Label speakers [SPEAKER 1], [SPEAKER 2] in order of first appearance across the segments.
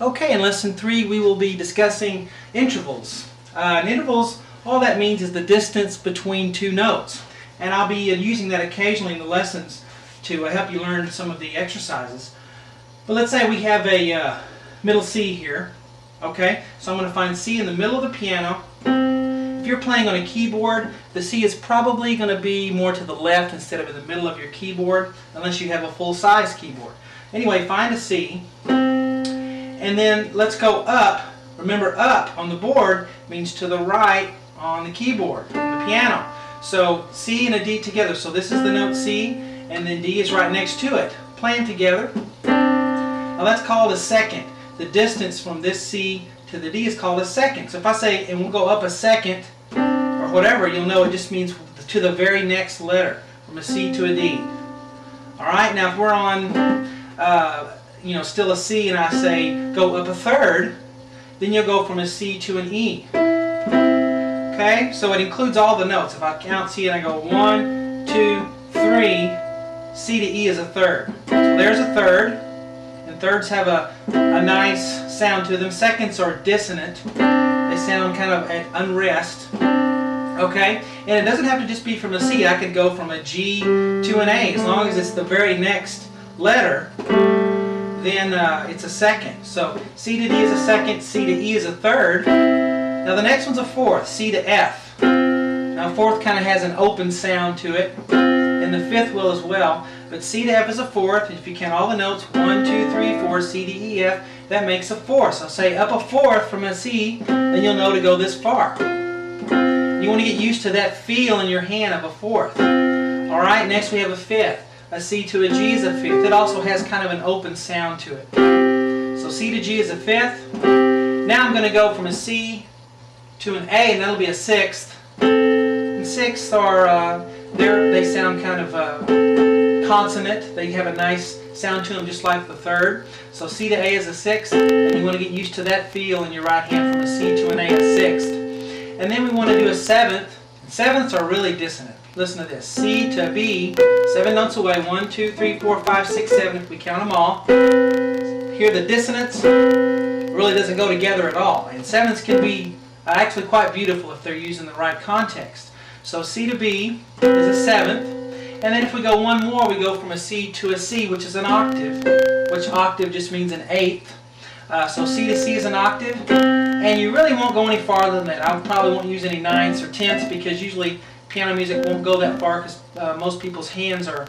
[SPEAKER 1] Okay, in lesson 3 we will be discussing intervals. Intervals, all that means is the distance between two notes. And I'll be using that occasionally in the lessons to help you learn some of the exercises. But let's say we have a middle C here. Okay, so I'm going to find C in the middle of the piano. If you're playing on a keyboard, the C is probably going to be more to the left instead of in the middle of your keyboard, unless you have a full-size keyboard. Anyway, find a C. And then let's go up. Remember, up on the board means to the right on the keyboard, on the piano. So C and a D together. So this is the note C, and then D is right next to it. Playing together. Now that's called a second. The distance from this C to the D is called a second. So if I say, and we'll go up a second, or whatever, you'll know it just means to the very next letter, from a C to a D. Alright, now if we're on still a C, and I say go up a third, then you'll go from a C to an E. Okay, so it includes all the notes. If I count C and I go 1, 2, 3, C to E is a third. So there's a third, and thirds have a nice sound to them. Seconds are dissonant. They sound kind of at unrest. Okay, and it doesn't have to just be from a C. I could go from a G to an A. As long as it's the very next letter, then it's a second. So C to D is a second, C to E is a third. Now the next one's a fourth, C to F. Now fourth kind of has an open sound to it, and the fifth will as well. But C to F is a fourth. If you count all the notes, 1, 2, 3, 4, C to E, F, that makes a fourth. So say up a fourth from a C, then you'll know to go this far. You want to get used to that feel in your hand of a fourth. Alright, next we have a fifth. A C to a G is a fifth. It also has kind of an open sound to it. So C to G is a fifth. Now I'm going to go from a C to an A, and that'll be a sixth. And sixths are, they sound kind of consonant. They have a nice sound to them just like the third. So C to A is a sixth, and you want to get used to that feel in your right hand from a C to an A, a sixth. And then we want to do a seventh. Sevenths are really dissonant. Listen to this. C to B, 7 notes away. 1, 2, 3, 4, 5, 6, 7 if we count them all. Here the dissonance really doesn't go together at all. And sevenths can be actually quite beautiful if they're used in the right context. So C to B is a seventh. And then if we go one more, we go from a C to a C, which is an octave. Which octave just means an eighth. So C to C is an octave. And you really won't go any farther than that. I probably won't use any ninths or tenths, because usually piano music won't go that far, because most people's hands are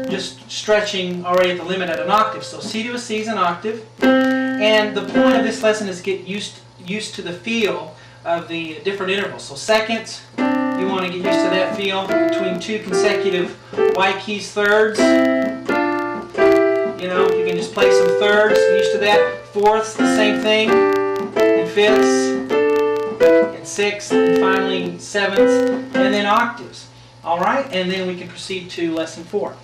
[SPEAKER 1] just stretching already at the limit at an octave. So C to a C is an octave. And the point of this lesson is get used to the feel of the different intervals. So seconds, you want to get used to that feel between two consecutive white keys thirds. You know, you can just play some thirds, get used to that. Fourths, the same thing. And fifths. And sixths, and finally sevenths, and then octaves. Alright, and then we can proceed to lesson 4.